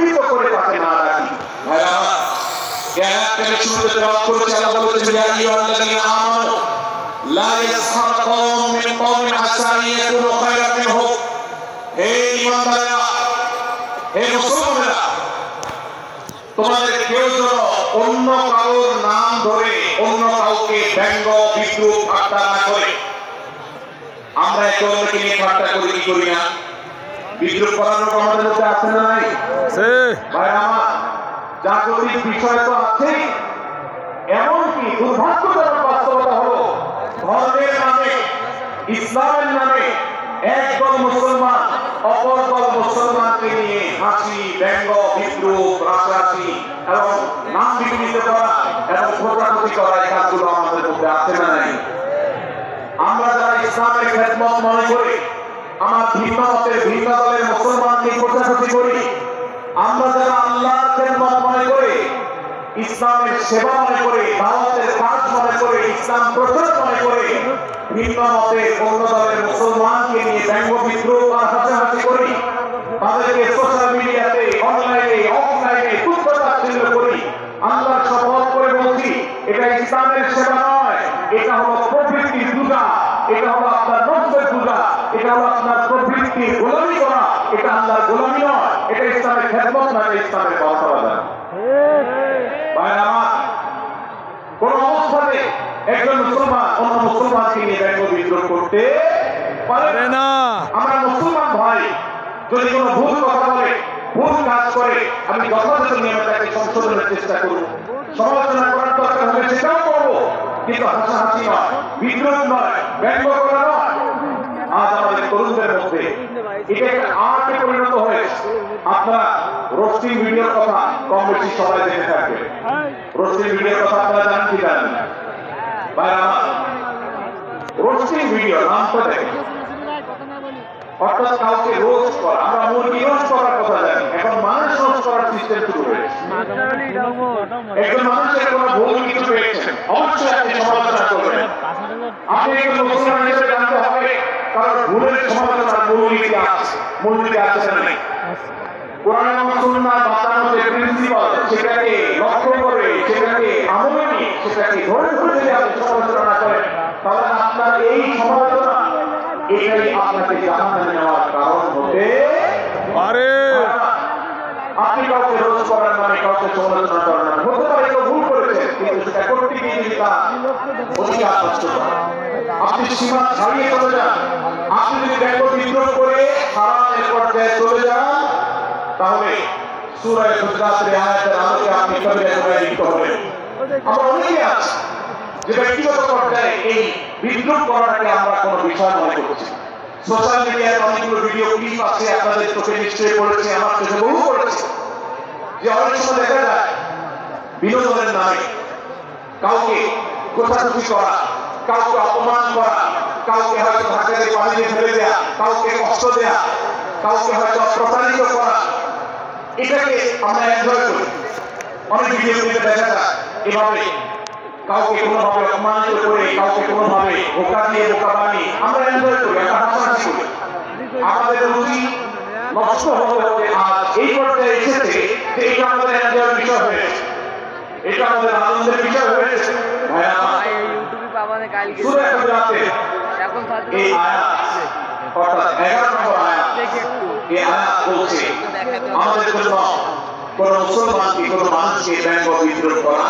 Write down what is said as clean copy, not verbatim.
বিকৃত করে তাকে না রাখি। ভাইরা আমার, আয়াতটাকে শুনতে তেলাওয়াত করেছে, আল্লাহ বলেছেন ইয়া আইয়ুহাল্লাযীনা আমানু লা ইয়াসখার কওমুম মিন কওমিন আসা আন ইয়াকুনু খায়রান মিনহুম। হে ঈমানদারেরা, হে মুসলমানেরা, তোমাদের কেউ যেন অন্য কারোর নাম ধরে অন্য কাউকে ব্যঙ্গ বিদ্রুপ ঠাট্টা না করে। আমরা একে অন্যকে নিয়ে ঠাট্টা করি কি করি না? বিদ্রুপ করানোর আমাদের মধ্যে আছে না নাই? ভাই আমার, জাগতিক বিষয় তো আছেই, এমনকি দুর্ভাগ্যজনক বাস্তবতা হলো ধর্মের নামে, ইসলামের নামে একদল মুসলমান অপর দল মুসলমানকে নিয়ে হাসি, ব্যঙ্গ, বিদ্রুপ, রাশারাশি এবং নাম বিকৃত করা এবং খোঁটাখুটি করা, এই কাজগুলো আমাদের মধ্যে আছে না নাই? আমরা যারা ইসলামের খেদমত মনে করি, আমার ভিন্ন মতের ভিন্ন দলের মুসলমানকে খোঁটাখুটি করি, আমরা যারা আল্লাহর খেদমত মনে করি, ইসলামের সেবা মনে করে, দাওয়াতের কাজ মনে করে, ইসলাম প্রচার মনে করে, ভিন্ন মতে অন্য দলের মুসলমানকে নিয়ে ব্যঙ্গ বিদ্রুপ আর হাসাহাসি করি, তাদেরকে সোশ্যাল মিডিয়াতে, অনলাইনে, অফলাইনে তুচ্ছ-তাচ্ছিল্য করি, আল্লাহর শপথ করে বলছি এটা ইসলামের সেবা নয়, এটা হলো প্রবৃত্তির পূজা, এটা হলো আপনার নফসের পূজা, এটা হলো আপনার প্রবৃত্তির গোলামি করা, এটা আল্লাহর গোলামি নয়, এটা ইসলামের খেদমত নয়, ইসলামের বাস্তবতা। ভাইরা আমার, কোন অবস্থাতে একজন মুসলমান অন্য মুসলমানকে নিয়ে ব্যঙ্গ বিদ্রুপ করতে পারে না। আমরা মুসলমান ভাই যদি কোনো ভুল কথা বলে, ভুল কাজ করে, আমি যথাযথ নিয়মে তাকে সংশোধনের চেষ্টা করব, সমালোচনা করার দরকার হলে সেটাও করবো, কিন্তু হাসাহাসি নয়, বিদ্রুপ নয়, ব্যঙ্গ করা নয়। আজ আমাদের তরুণদের মধ্যে এটা একটা আর্টে পরিণত হয়েছে। আপনারা রোস্টিং ভিডিওর কথা কম বেশি সবাই জেনে থাকবে। রোস্টিং ভিডিওর কথা আপনারা জানেন কি জানেন না? ভাইরা আমার, রোস্টিং ভিডিও নামটা দেখেন, অর্থাৎ কাউকে রোস্ট করা। আমরা মুরগি রোস্ট করার কথা জানি, এখন মানুষ রোস্ট করার সিস্টেম শুরু হয়েছে। একজন মানুষের কোনো ভুল কিছু পেয়েছেন, অবশ্যই আপনি সমালোচনা করবেন। আপনি একজন মুসলমান হিসেবে জানতে হবে কারণ ভুলের সমালোচনার মূলনীতি আছে, মূলনীতি আছে না নেই? কোরআন এবং সুন্নাহ বাতানো যে প্রিন্সিপাল, সেটাকে লক্ষ্য করে, সেটাকে আমলে নিয়ে, সেটাকে ধরে ধরে যদি আপনি সমালোচনা করেন, তাহলে আপনার এই সমালোচনা এটাই আপনাকে জাহান্নামে নেওয়ার কারণ হতে পারে। আপনি কাউকে রোজ করার মানে কাউকে সমালোচনা করার মানে হতে পারে কেউ ভুল করেছেন, কিন্তু সেটা করতে গিয়ে যদি তার অধিকার নষ্ট করেন, আপনি সীমা ছাড়িয়ে চলে যান, আপনি যদি ব্যঙ্গ বিদ্রোহ করে হারামের পর্যায়ে চলে যান, তাহলে সূরা হুজরাতের আয়াতের আলোকে আপনি কবিরা গুনাহে লিপ্ত হবেন। আমরা অনেকে আছি যে ব্যক্তিগত পর্যায়ে এই বিদ্রোহ করাটাকে আমরা কোনো বিষয় মনে করছি। সোশ্যাল মিডিয়ায় অনেকগুলো ভিডিও ক্লিপ আছে, আপনাদের চোখে নিশ্চয়ই পড়েছে, আমার চোখে বহু পড়েছে, যে অনেক সময় দেখা যায় বিনোদনের নামে কাউকে খোঁচাখুচি করা, কাউকে অপমান করা, কাউকে হয়তো ধাক্কা দিয়ে পানিতে ফেলে দেয়া, কাউকে কষ্ট দেয়া, কাউকে হয়তো প্রতারিত করা, এটাকে আমরা এনজয় করি। অনেক ভিডিও ক্লিপে দেখা যায় এভাবে কাউকে কোনোভাবে অপমানিত করে, কাউকে কোনোভাবে ধোঁকা দিয়ে বোকা বানিয়ে আমরা এনজয় করি, আমরা হাসাহাসি করি। আমাদের রুচি নষ্ট হতে হতে আজ এই পর্যায়ে এসেছে যে এটা আমাদের এনজয়ের বিষয় হয়েছে, এটা আমাদের আনন্দের বিষয় হয়েছে। সূরা হুজরাতে এই আয়াত অর্থাৎ 11 নম্বর আয়াত, এই আয়াত বলছে আমাদের জন্য কোন মুসলমানকে, কোন মানুষকে ব্যঙ্গ বিদ্রোহ করা